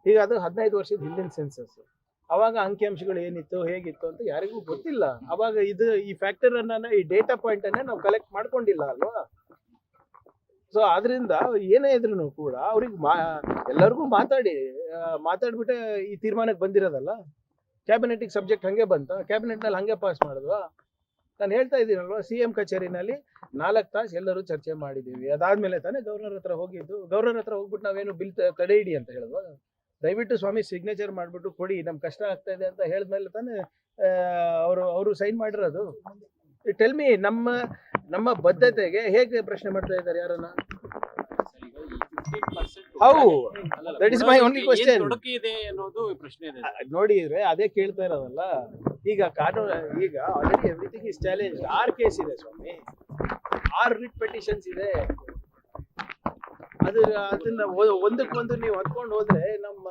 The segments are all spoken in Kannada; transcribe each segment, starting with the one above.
ಈಗ ಅದು 15 ವರ್ಷದ ಹಿಂದಿನ ಸೆನ್ಸಸ್. ಅವಾಗ ಅಂಕಿಅಂಶಗಳು ಏನಿತ್ತು ಹೇಗಿತ್ತು ಅಂತ ಯಾರಿಗೂ ಗೊತ್ತಿಲ್ಲ. ಅವಾಗ ಇದು ಈ ಫ್ಯಾಕ್ಟರ್ ಅನ್ನ ಈ ಡೇಟಾ ಪಾಯಿಂಟ್ ಅನ್ನೇ ನಾವು ಕಲೆಕ್ಟ್ ಮಾಡ್ಕೊಂಡಿಲ್ಲ ಅಲ್ವಾ. ಸೊ ಆದ್ರಿಂದ ಏನೇ ಇದ್ರು ಕೂಡ ಅವ್ರಿಗೆ ಎಲ್ಲರಿಗೂ ಮಾತಾಡ್ಬಿಟ್ಟೆ ಈ ತೀರ್ಮಾನಕ್ಕೆ ಬಂದಿರೋದಲ್ಲ. ಕ್ಯಾಬಿನೆಟ್ ಸಬ್ಜೆಕ್ಟ್ ಹಂಗೆ ಬಂತ, ಕ್ಯಾಬಿನೆಟ್ ನಲ್ಲಿ ಹಂಗೆ ಪಾಸ್ ಮಾಡಿದ್ವಾ. ನಾನು ಹೇಳ್ತಾ ಇದ್ದೀನಲ್ವಾ, CM ಕಚೇರಿನಲ್ಲಿ 4 ತಾಸು ಎಲ್ಲರೂ ಚರ್ಚೆ ಮಾಡಿದೀವಿ. ಅದಾದ್ಮೇಲೆ ತಾನೇ ಗವರ್ನರ್ ಹತ್ರ ಹೋಗಿದ್ದು. ಗವರ್ನರ್ ಹತ್ರ ಹೋಗ್ಬಿಟ್ಟು ನಾವೇನು ಬಿಲ್ ತಡೆ ಹಿಡಿ ಅಂತ ಹೇಳಿದ್ವಾ. ದಯವಿಟ್ಟು ಸ್ವಾಮಿ ಸಿಗ್ನೇಚರ್ ಮಾಡ್ಬಿಟ್ಟು ಕೊಡಿ, ನಮ್ ಕಷ್ಟ ಆಗ್ತಾ ಇದೆ ಅಂತ ಹೇಳಿದ್ಮೇಲೆ ತಾನೇ ಅವರು ಸೈನ್ ಮಾಡಿರೋದು. ಟೆಲ್ ಮಿ, ನಮ್ಮ ಬದ್ಧತೆಗೆ ಹೇಗೆ ಪ್ರಶ್ನೆ ಮಾಡ್ತಾ ಇದ್ದಾರೆ ಯಾರನ್ನ? How that is my only question. ನೋಡಿದ್ರೆ ಅದೇ ಕೇಳ್ತಾ ಇರೋದಲ್ಲ. ಈಗ ಕಾನೂನು ಈಗ already everything is challenge. 6 case ಇದೆ ಸ್ವಾಮಿ, 6 ರಿಟ್ ಪೆಟಿಷನ್ಸ್ ಇದೆ. ಅದನ್ನ ಒಂದಕ್ಕೊಂದು ನೀವು ಹೊತ್ಕೊಂಡು ಹೋದ್ರೆ ನಮ್ಮ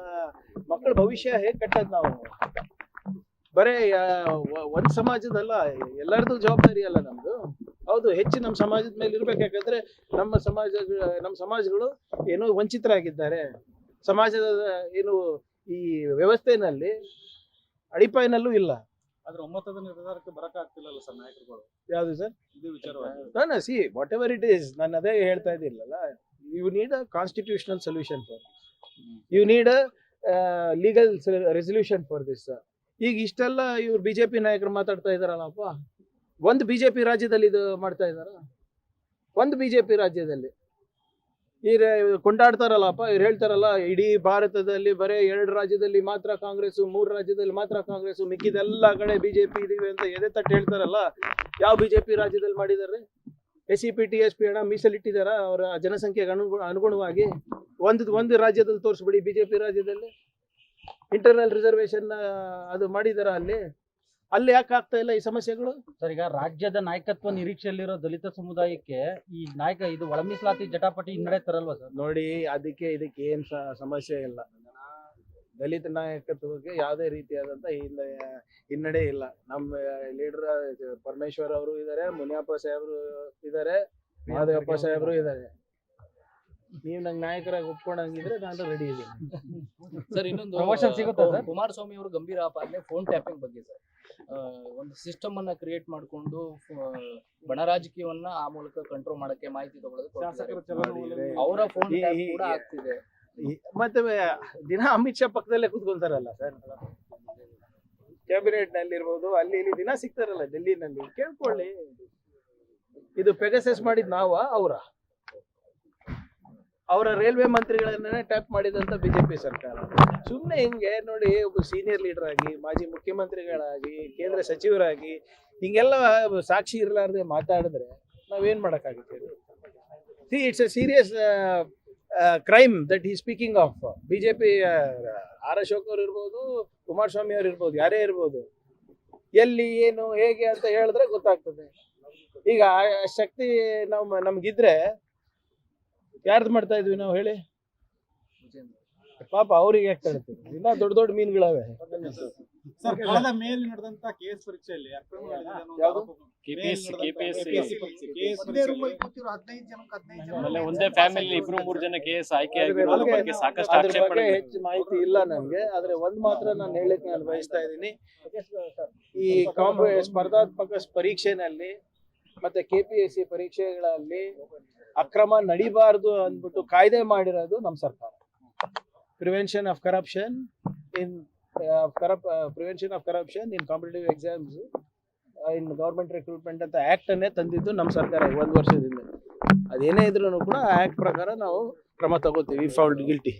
ಮಕ್ಕಳ ಭವಿಷ್ಯ ಹೇಗ್ ಕಟ್ಟದ್ ನಾವು? ಬರೇ ಒಂದ್ ಸಮಾಜದಲ್ಲ, ಎಲ್ಲರದು ಜವಾಬ್ದಾರಿ ಅಲ್ಲ ನಮ್ದು. ಹೌದು, ಹೆಚ್ಚು ನಮ್ಮ ಸಮಾಜದ ಮೇಲೆ ಇರ್ಬೇಕು. ಯಾಕಂದ್ರೆ ನಮ್ಮ ಸಮಾಜಗಳು ಏನೋ ವಂಚಿತರಾಗಿದ್ದಾರೆ. ಸಮಾಜದ ಏನು ಈ ವ್ಯವಸ್ಥೆನಲ್ಲಿ ಅಡಿಪಾಯನಲ್ಲೂ ಇಲ್ಲ. ಆದ್ರೆ ಒಮ್ಮತದ ನಿರ್ಧಾರಕ್ಕೆ ಬರಕಾಗ್ತಿಲ್ಲ ಸರ್ ನಾಯಕರುಗಳು. ಯಾವ್ದು ಸರ್? ಇದು ವಿಚಾರವಾಗಿ ನಾನು see whatever it is, ನಾನು ಅದೇ ಹೇಳ್ತಾ ಇದ್ದಿಲ್ಲಲ್ಲ. You need a constitutional solution for this. You need a legal resolution for this. ಈಗ ಇಷ್ಟೆಲ್ಲ ಇವ್ರು ಬಿಜೆಪಿ ನಾಯಕರು ಮಾತಾಡ್ತಾ ಇದಾರಲ್ಲಪ್ಪ. ಒಂದು ಬಿಜೆಪಿ ರಾಜ್ಯದಲ್ಲಿ ಇದು ಮಾಡ್ತಾ ಇದಾರ? ಒಂದು ಬಿಜೆಪಿ ರಾಜ್ಯದಲ್ಲಿ ಕೊಂಡಾಡ್ತಾರಲ್ಲಪ್ಪ. ಇವ್ರು ಹೇಳ್ತಾರಲ್ಲ, ಇಡೀ ಭಾರತದಲ್ಲಿ ಬರೇ 2 ರಾಜ್ಯದಲ್ಲಿ ಮಾತ್ರ ಕಾಂಗ್ರೆಸ್, 3 ರಾಜ್ಯದಲ್ಲಿ ಮಾತ್ರ ಕಾಂಗ್ರೆಸ್, ಮಿಕ್ಕಿದೆಲ್ಲ ಕಡೆ ಬಿಜೆಪಿ ಇದೀವಿ ಅಂತ ಎದೆ ತಟ್ಟು ಹೇಳ್ತಾರಲ್ಲ. ಯಾವ ಬಿಜೆಪಿ ರಾಜ್ಯದಲ್ಲಿ ಮಾಡಿದಾರೆ? SCP TSP ಹಣ ಮೀಸಲಿಟ್ಟಿದಾರ ಅವರ ಜನಸಂಖ್ಯೆಗೆ ಅನುಗುಣವಾಗಿ? ಒಂದು ರಾಜ್ಯದಲ್ಲಿ ತೋರಿಸ್ಬಿಡಿ ಬಿಜೆಪಿ ರಾಜ್ಯದಲ್ಲಿ ಇಂಟರ್ನಲ್ ರಿಸರ್ವೇಶನ್ ಅದು ಮಾಡಿದಾರ. ಅಲ್ಲಿ ಯಾಕೆ ಆಗ್ತಾ ಇಲ್ಲ ಈ ಸಮಸ್ಯೆಗಳು? ಸರ್, ಈಗ ರಾಜ್ಯದ ನಾಯಕತ್ವ ನಿರೀಕ್ಷೆಯಲ್ಲಿರೋ ದಲಿತ ಸಮುದಾಯಕ್ಕೆ ಈ ನಾಯಕ ಇದು ಒಳ ಮೀಸಲಾತಿ ಜಟಾಪಟಿ ಹಿನ್ನಡೆ ತರಲ್ವಾ ಸರ್? ನೋಡಿ, ಇದಕ್ಕೆ ಏನ್ ಸಮಸ್ಯೆ ಇಲ್ಲ. ದಲಿತ ನಾಯಕತ್ವಕ್ಕೆ ಯಾವುದೇ ರೀತಿಯಾದಂತ ಹಿನ್ನಡೆ ಇಲ್ಲ. ನಮ್ಮ ಲೀಡರ್ ಪರಮೇಶ್ವರ್ ಅವರು ಇದ್ದಾರೆ, ಮುನಿಯಪ್ಪ ಸಾಹೇಬ್ರು ಇದ್ದಾರೆ, ಮಹದೇವಪ್ಪ ಸಾಹೇಬ್ರು ಇದ್ದಾರೆ. ನೀವು ನಂಗೆ ನಾಯಕರಾಗಿ ಒಪ್ಕೊಂಡಂಗಿದ್ರೆ ನಾನು ರೆಡಿ ಇದ್ದೀನಿ ಸರ್. ಇನ್ನೊಂದು ಪ್ರಮೋಷನ್ ಸಿಗುತ್ತಾ ಸರ್? ಕುಮಾರಸ್ವಾಮಿ ಅವರು ಗಂಭೀರ ಆಪಾದನೆ ಫೋನ್ ಟ್ಯಾಪಿಂಗ್ ಬಗ್ಗೆ ಸರ್. ಒಂದು ಸಿಸ್ಟಮ್ ಅನ್ನ ಕ್ರಿಯೇಟ್ ಮಾಡಿಕೊಂಡು ಬಣ ರಾಜಕೀಯವನ್ನ ಆ ಮೂಲಕ ಕಂಟ್ರೋಲ್ ಮಾಡಕ್ಕೆ ಮಾಹಿತಿ ತಗೊಳ್ಳೋದು, ಅವರ ಫೋನ್ ಟ್ಯಾಪ್ ಕೂಡ ಆಗ್ತಿದೆ. ಮತ್ತೆ ದಿನ ಅಮಿತ್ ಶಾ ಪಕ್ಕದಲ್ಲೇ ಕೂತ್ಕೊಂತಾರಲ್ಲ ಸರ್. ಕ್ಯಾಬಿನೆಟ್ ನಲ್ಲಿ ಇರ್ಬೋದು, ಅಲ್ಲಿ ಇಲ್ಲಿ ದಿನ ಸಿಗ್ತಾರಲ್ಲ ಡೆಲ್ಲಿನಲ್ಲಿ. ಕೇಳ್ಕೊಳ್ಳಿ, ಇದು ಪೆಗಸಸ್ ಮಾಡಿದ್ ಅವರ ರೈಲ್ವೆ ಮಂತ್ರಿಗಳನ್ನೇ ಟ್ಯಾಪ್ ಮಾಡಿದಂತ ಬಿಜೆಪಿ ಸರ್ಕಾರ. ಸುಮ್ಮನೆ ಹಿಂಗೆ ನೋಡಿ, ಒಬ್ಬ ಸೀನಿಯರ್ ಲೀಡರ್ ಆಗಿ, ಮಾಜಿ ಮುಖ್ಯಮಂತ್ರಿಗಳಾಗಿ, ಕೇಂದ್ರ ಸಚಿವರಾಗಿ ಹಿಂಗೆಲ್ಲ ಸಾಕ್ಷಿ ಇರಲಾರ್ದೆ ಮಾತಾಡಿದ್ರೆ ನಾವೇನ್ ಮಾಡಕ್ಕಾಗುತ್ತೆ? See, it's a serious crime that he speaking of. BJP R Ashok ಅವ್ರು ಇರ್ಬೋದು, ಕುಮಾರಸ್ವಾಮಿ ಅವ್ರು ಇರ್ಬೋದು, ಯಾರೇ ಇರ್ಬೋದು, ಎಲ್ಲಿ ಏನು ಹೇಗೆ ಅಂತ ಹೇಳಿದ್ರೆ ಗೊತ್ತಾಗ್ತದೆ. ಈಗ ಶಕ್ತಿ ನಮ್ಗಿದ್ರೆ ಯಾರ್ದು ಮಾಡ್ತಾ ಇದ್ವಿ ನಾವು ಹೇಳಿ? ಪಾಪ ಅವ್ರಿಗೆ ಯಾಕೆ ತಡ್ತೀವಿ? ಇನ್ನ ದೊಡ್ಡ ಮೀನುಗಳವೆ. ಮೇಲೆ ನಡೆದಂತ ಕೇಸ್ ಪರೀಕ್ಷೆಯಲ್ಲಿ ಒಂದೇ ಫ್ಯಾಮಿಲಿ 2-3 ಜನ ಕೇಸ್ ಆಯ್ಕೆ ಆಗಿರೋದ್ರ ಬಗ್ಗೆ ಸಾಕಷ್ಟು ಆಕ್ಷೇಪಣೆ. ಹೆಚ್ಚು ಮಾಹಿತಿ ಇಲ್ಲ ನನಗೆ. ಆದ್ರೆ ಒಂದ್ ಮಾತ್ರ ನಾನು ಹೇಳಕ್ ನಾನು ಬಯಸ್ತಾ ಇದ್ದೀನಿ. ಈ ಸ್ಪರ್ಧಾತ್ಮಕ ಪರೀಕ್ಷೆನಲ್ಲಿ ಮತ್ತೆ KPSC ಪರೀಕ್ಷೆಗಳಲ್ಲಿ ಅಕ್ರಮ ನಡಿಬಾರದು ಅಂದ್ಬಿಟ್ಟು ಕಾಯ್ದೆ ಮಾಡಿರೋದು ನಮ್ಮ ಸರ್ಕಾರ. Prevention of corruption in competitive exams in government recruitment ಅಂತ ಆಕ್ಟ್ ಅನ್ನೇ ತಂದಿದ್ದು ನಮ್ಮ ಸರ್ಕಾರ 1 ವರ್ಷದಿಂದ. ಅದೇನೇ ಇದ್ರೂ ಕೂಡ ಆ ಆಕ್ಟ್ ಪ್ರಕಾರ ನಾವು ಕ್ರಮ ತಗೋತೀವಿ, ಫೌಂಡ್ ಗಿಲ್ಟಿ.